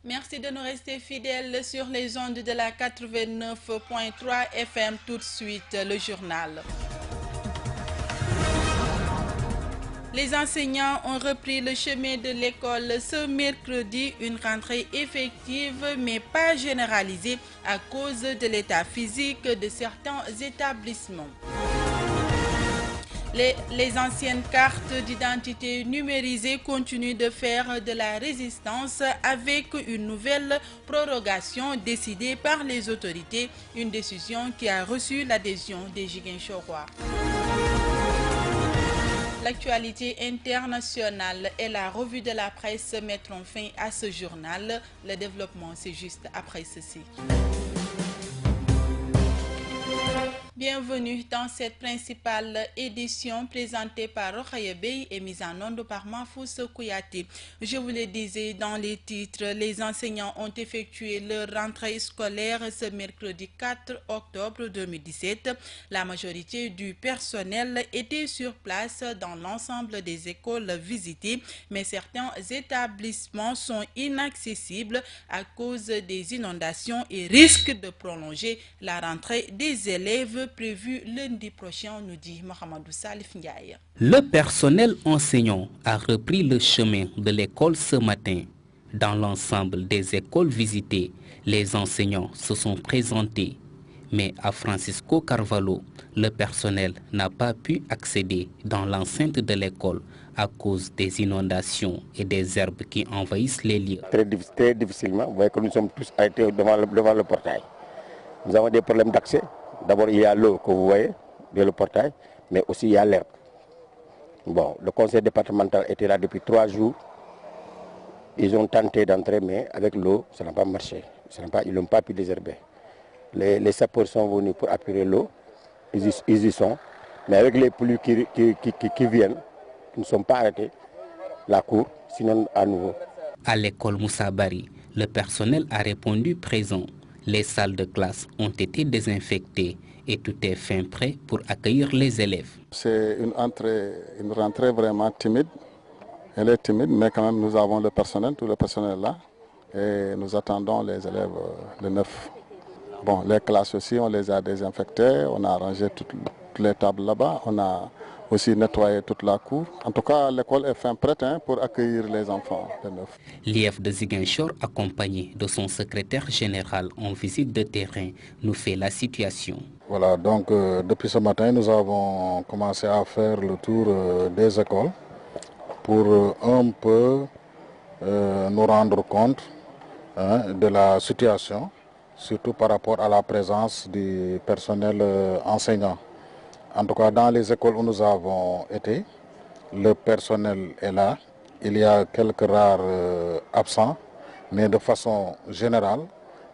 Merci de nous rester fidèles sur les ondes de la 89.3 FM. Tout de suite, le journal. Les enseignants ont repris le chemin de l'école ce mercredi, une rentrée effective mais pas généralisée à cause de l'état physique de certains établissements. Les anciennes cartes d'identité numérisées continuent de faire de la résistance avec une nouvelle prorogation décidée par les autorités, une décision qui a reçu l'adhésion des Ziguinchorois. L'actualité internationale et la revue de la presse mettront fin à ce journal. Le développement, c'est juste après ceci. Bienvenue dans cette principale édition présentée par Rokhaya Bey et mise en onde par Mahfous Kouyaté. Je vous le disais dans les titres, les enseignants ont effectué leur rentrée scolaire ce mercredi 4 octobre 2017. La majorité du personnel était sur place dans l'ensemble des écoles visitées, mais certains établissements sont inaccessibles à cause des inondations et risquent de prolonger la rentrée des élèves prévu lundi prochain, nous dit Mohamedou Salif Ndiaye. Le personnel enseignant a repris le chemin de l'école ce matin. Dans l'ensemble des écoles visitées, les enseignants se sont présentés. Mais à Francisco Carvalho, le personnel n'a pas pu accéder dans l'enceinte de l'école à cause des inondations et des herbes qui envahissent les lieux. Très difficilement, vous voyez que nous sommes tous arrêtés devant le portail. Nous avons des problèmes d'accès. D'abord, il y a l'eau que vous voyez de le portail, mais aussi il y a l'herbe. Bon, le conseil départemental était là depuis 3 jours. Ils ont tenté d'entrer, mais avec l'eau, ça n'a pas marché. Ils n'ont pas pu désherber. Les sapeurs sont venus pour aspirer l'eau. Ils y sont. Mais avec les pluies qui viennent, ils ne sont pas arrêtés. La cour, sinon à nouveau. À l'école Moussa Bari, le personnel a répondu présent. Les salles de classe ont été désinfectées et tout est fin prêt pour accueillir les élèves. C'est une rentrée vraiment timide. Elle est timide, mais quand même nous avons le personnel, tout le personnel là. Et nous attendons les élèves le 9. Bon, les classes aussi, on les a désinfectées, on a rangé toutes les tables là-bas, on a aussi nettoyer toute la cour. En tout cas, l'école est fin prête pour accueillir les enfants de 9. L'IF de Ziguinchor, accompagné de son secrétaire général en visite de terrain, nous fait la situation. Voilà, donc depuis ce matin, nous avons commencé à faire le tour des écoles pour un peu nous rendre compte de la situation, surtout par rapport à la présence du personnel enseignant. En tout cas, dans les écoles où nous avons été, le personnel est là. Il y a quelques rares absents, mais de façon générale,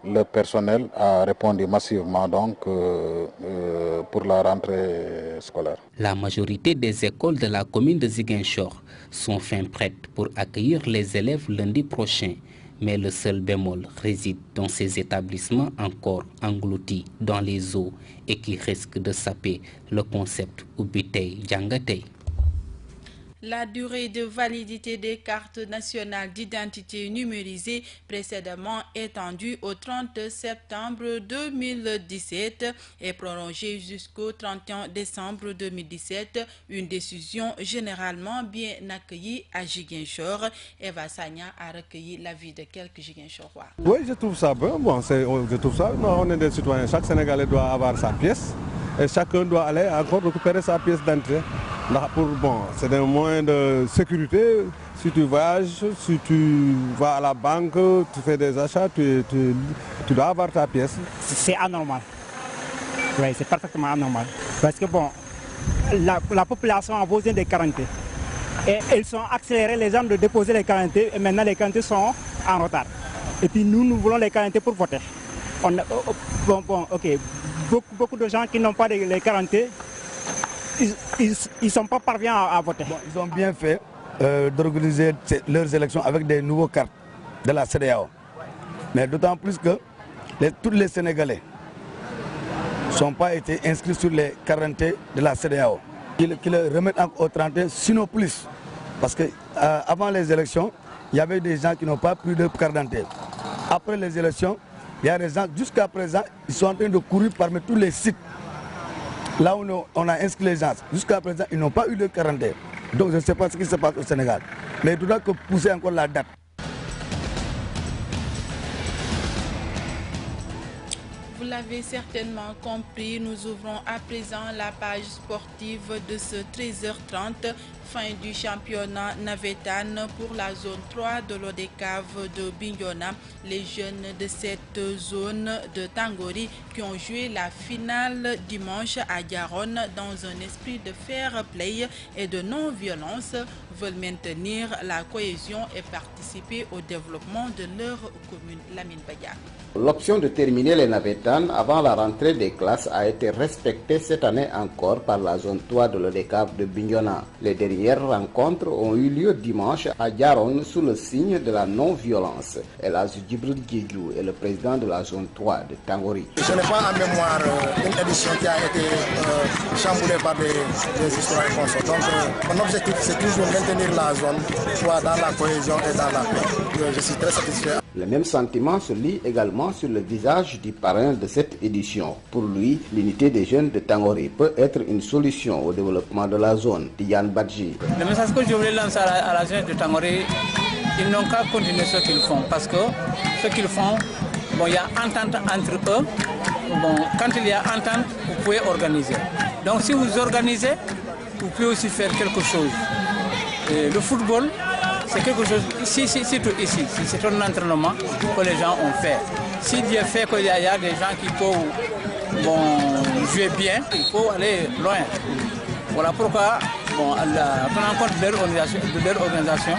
le personnel a répondu massivement donc, pour la rentrée scolaire. La majorité des écoles de la commune de Ziguinchor sont fin prêtes pour accueillir les élèves lundi prochain. Mais le seul bémol réside dans ces établissements encore engloutis dans les eaux et qui risquent de saper le concept Ubitei Djangatei. La durée de validité des cartes nationales d'identité numérisées précédemment étendue au 30 septembre 2017 est prolongée jusqu'au 31 décembre 2017. Une décision généralement bien accueillie à Ziguinchor. Eva Sagna a recueilli l'avis de quelques Ziguinchorois. Oui, je trouve ça bon. Je trouve ça. Non, on est des citoyens. Chaque Sénégalais doit avoir sa pièce et chacun doit aller encore récupérer sa pièce d'entrée. C'est un moyen de sécurité. Si tu voyages, si tu vas à la banque, tu fais des achats, tu dois avoir ta pièce. C'est anormal. Oui, c'est parfaitement anormal. Parce que la population a besoin des quarantaines. Et ils sont accélérés, les gens, de déposer les quarantaines. Et maintenant, les quarantaines sont en retard. Et puis nous voulons les quarantaines pour voter. Beaucoup de gens qui n'ont pas les quarantaines, ils ne sont pas parvenus à voter. Ils ont bien fait d'organiser leurs élections avec des nouveaux cartes de la CEDEAO. Mais d'autant plus que tous les Sénégalais ne sont pas été inscrits sur les cartes d'identité de la CEDEAO. Qu'ils le remettent au 31, sinon plus. Parce qu'avant les élections, il y avait des gens qui n'ont pas pris de carte d'identité. Après les élections, il y a des gens, jusqu'à présent, ils sont en train de courir parmi tous les sites. Là où on a inscrit les gens, jusqu'à présent, ils n'ont pas eu de carte d'identité. Donc je ne sais pas ce qui se passe au Sénégal. Mais il faudra que pousser encore la date. Vous l'avez certainement compris, nous ouvrons à présent la page sportive de ce 13h30, fin du championnat navétane pour la zone 3 de l'ODCAV de Bignona. Les jeunes de cette zone de Tangori qui ont joué la finale dimanche à Garonne dans un esprit de fair play et de non-violence veulent maintenir la cohésion et participer au développement de leur commune. Lamine Badia. L'option de terminer les navétanes avant la rentrée des classes a été respectée cette année encore par la zone 3 de l'ODCAV de Bignona. Les dernières rencontres ont eu lieu dimanche à Garonne sous le signe de la non-violence. Elhadji Djibril Diédhiou est le président de la zone 3 de Tangori. Je n'ai pas en mémoire une édition qui a été chamboulée par des histoires et consorts. Donc mon objectif c'est toujours maintenir la zone 3 dans la cohésion et dans la paix. Je suis très satisfait. Le même sentiment se lit également sur le visage du parrain de cette édition. Pour lui, l'unité des jeunes de Tangori peut être une solution au développement de la zone. Tidiane Badji. Le message que je voulais lancer à la jeunesse de Tangori, ils n'ont qu'à continuer ce qu'ils font. Parce que ce qu'ils font, bon, il y a entente entre eux. Bon, quand il y a entente, vous pouvez organiser. Donc si vous organisez, vous pouvez aussi faire quelque chose. Et le football, c'est quelque chose, surtout ici, c'est un entraînement que les gens ont fait. Si Dieu fait qu'il y a des gens qui peuvent jouer bien, il faut aller loin. Voilà pourquoi, prenant en compte de leur organisation,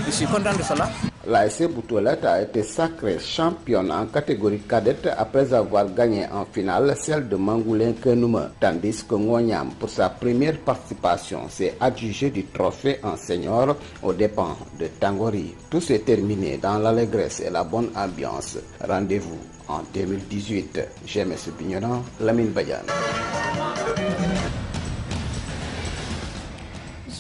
je suis content de cela. L'ASC Boutouelette a été sacrée championne en catégorie cadette après avoir gagné en finale celle de Mangoulin Kenoume, tandis que Ngonyam, pour sa première participation, s'est adjugé du trophée en senior aux dépens de Tangori. Tout s'est terminé dans l'allégresse et la bonne ambiance. Rendez-vous en 2018. GMS Bignona, Lamine Bayan.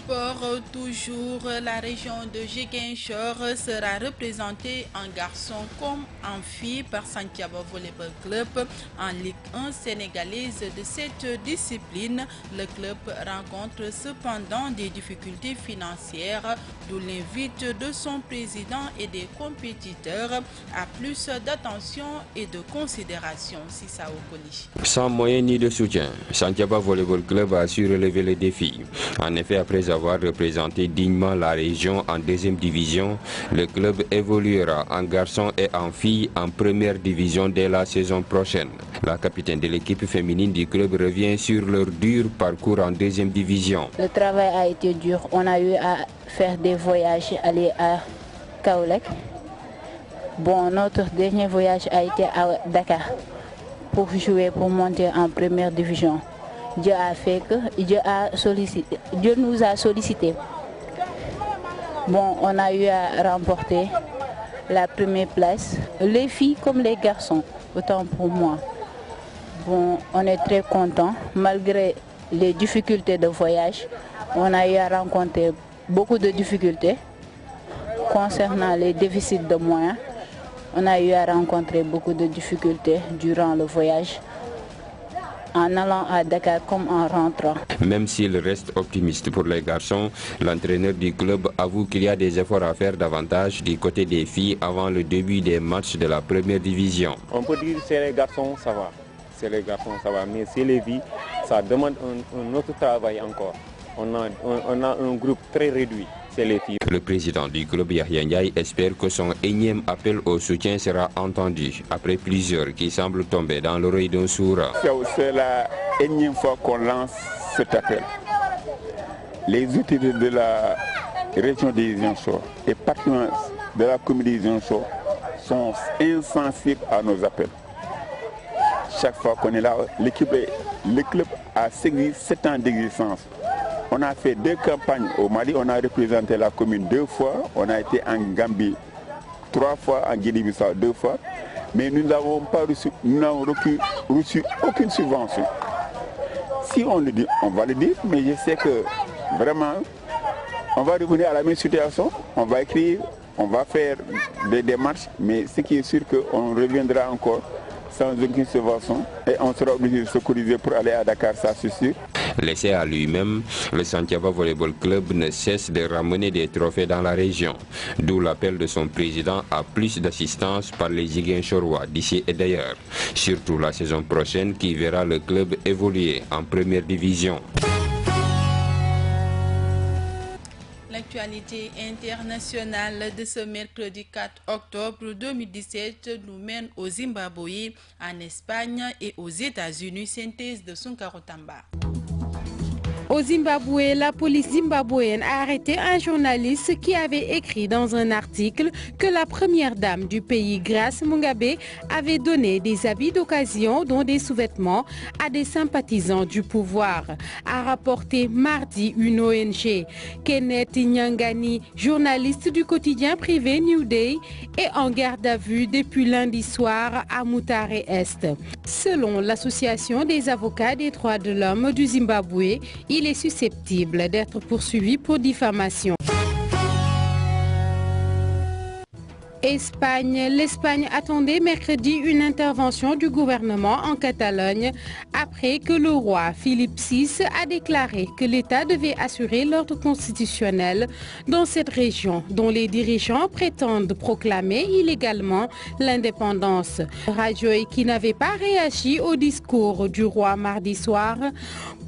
Sport, toujours, la région de Ziguinchor sera représentée en garçons comme en filles par Santhiaba Volleyball Club en Ligue 1 sénégalaise de cette discipline. Le club rencontre cependant des difficultés financières, d'où l'invite de son président et des compétiteurs à plus d'attention et de considération. Sissa Okoli. Sans moyens ni de soutien, Santhiaba Volleyball Club a su relever les défis. En effet, après avoir représenté dignement la région en deuxième division, le club évoluera en garçons et en filles en première division dès la saison prochaine. La capitaine de l'équipe féminine du club revient sur leur dur parcours en deuxième division. Le travail a été dur. On a eu à faire des voyages, aller à Kaolek. Bon, notre dernier voyage a été à Dakar pour jouer, pour monter en première division. Dieu a fait que Dieu nous a sollicité. Bon, on a eu à remporter la première place, les filles comme les garçons, autant pour moi. Bon, on est très contents, malgré les difficultés de voyage, on a eu à rencontrer beaucoup de difficultés concernant les déficits de moyens. On a eu à rencontrer beaucoup de difficultés durant le voyage, en allant à Dakar comme en rentrant. Même s'il reste optimiste pour les garçons, l'entraîneur du club avoue qu'il y a des efforts à faire davantage du côté des filles avant le début des matchs de la première division. On peut dire que c'est les garçons, ça va. C'est les garçons, ça va. Mais c'est les filles, ça demande un autre travail encore. On a un groupe très réduit. Les filles. Le président du club Yahya Ndiaye espère que son énième appel au soutien sera entendu après plusieurs qui semblent tomber dans l'oreille d'un sourd. C'est la énième fois qu'on lance cet appel. Les autorités de la région des Ziguinchor et particulièrement de la commune des Ziguinchor sont insensibles à nos appels. Chaque fois qu'on est là, le club a sévi 7 ans d'existence. On a fait 2 campagnes au Mali, on a représenté la commune 2 fois, on a été en Gambie 3 fois, en Guinée-Bissau 2 fois. mais nous n'avons reçu aucune subvention. Si on le dit, on va le dire, mais je sais que vraiment, on va revenir à la même situation, on va écrire, on va faire des démarches, mais ce qui est sûr qu'on reviendra encore sans aucune subvention et on sera obligé de se corriger pour aller à Dakar, ça c'est sûr. Laissé à lui-même, le Santhiaba Volleyball Club ne cesse de ramener des trophées dans la région, d'où l'appel de son président à plus d'assistance par les Ziguinchorois d'ici et d'ailleurs, surtout la saison prochaine qui verra le club évoluer en première division. L'actualité internationale de ce mercredi 4 octobre 2017 nous mène au Zimbabwe, en Espagne et aux États-Unis. Synthèse de Sunkaro Tamba. Au Zimbabwe, la police zimbabwéenne a arrêté un journaliste qui avait écrit dans un article que la première dame du pays, Grace Mugabe, avait donné des habits d'occasion, dont des sous-vêtements, à des sympathisants du pouvoir, a rapporté mardi une ONG. Kenneth Nyangani, journaliste du quotidien privé New Day, est en garde à vue depuis lundi soir à Mutare Est. Selon l'Association des avocats des droits de l'homme du Zimbabwe, il est susceptible d'être poursuivi pour diffamation. Espagne. L'Espagne attendait mercredi une intervention du gouvernement en Catalogne après que le roi Philippe VI a déclaré que l'État devait assurer l'ordre constitutionnel dans cette région dont les dirigeants prétendent proclamer illégalement l'indépendance. Rajoy, qui n'avait pas réagi au discours du roi mardi soir,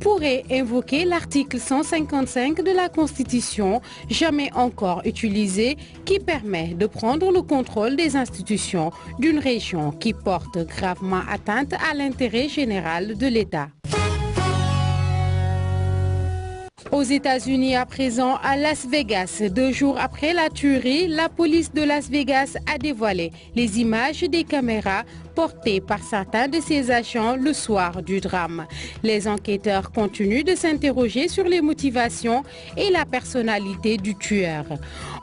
pourrait invoquer l'article 155 de la Constitution, jamais encore utilisé, qui permet de prendre le contrôle des institutions d'une région qui porte gravement atteinte à l'intérêt général de l'État. Aux États-Unis à présent, à Las Vegas, 2 jours après la tuerie, la police de Las Vegas a dévoilé les images des caméras portées par certains de ses agents le soir du drame. Les enquêteurs continuent de s'interroger sur les motivations et la personnalité du tueur.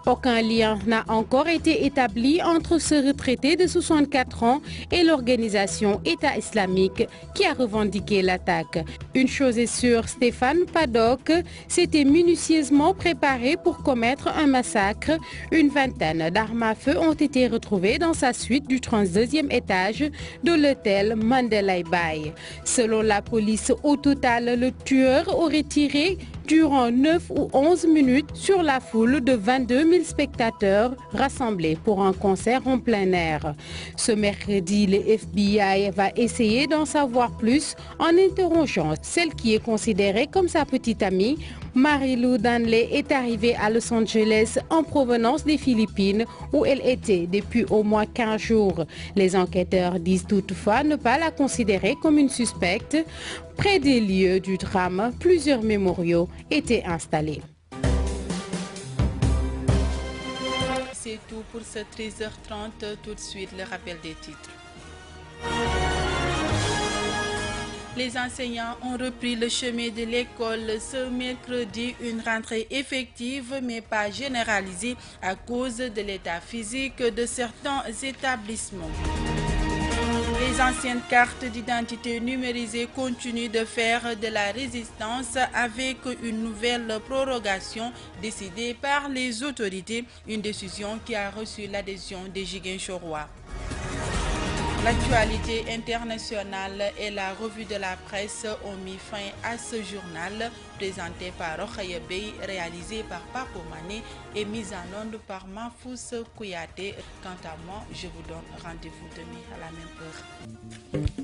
Aucun lien n'a encore été établi entre ce retraité de 64 ans et l'organisation État islamique qui a revendiqué l'attaque. Une chose est sûre, Stéphane Paddock s'était minutieusement préparé pour commettre un massacre. Une vingtaine d'armes à feu ont été retrouvées dans sa suite du 32e étage de l'hôtel Mandalay Bay. Selon la police, au total, le tueur aurait tiré durant 9 ou 11 minutes sur la foule de 22 000 spectateurs rassemblés pour un concert en plein air. Ce mercredi, le FBI va essayer d'en savoir plus en interrogeant celle qui est considérée comme sa petite amie. Marie-Lou Danley est arrivée à Los Angeles en provenance des Philippines où elle était depuis au moins 15 jours. Les enquêteurs disent toutefois ne pas la considérer comme une suspecte. Près des lieux du drame, plusieurs mémoriaux étaient installés. C'est tout pour ce 13h30. Tout de suite, le rappel des titres. Les enseignants ont repris le chemin de l'école ce mercredi, une rentrée effective mais pas généralisée à cause de l'état physique de certains établissements. Les anciennes cartes d'identité numérisées continuent de faire de la résistance avec une nouvelle prorogation décidée par les autorités, une décision qui a reçu l'adhésion des Ziguinchorois. L'actualité internationale et la revue de la presse ont mis fin à ce journal présenté par Rokhaya Bey, réalisé par Papo Mané et mis en onde par Mahfous Kouyaté. Quant à moi, je vous donne rendez-vous demain à la même heure.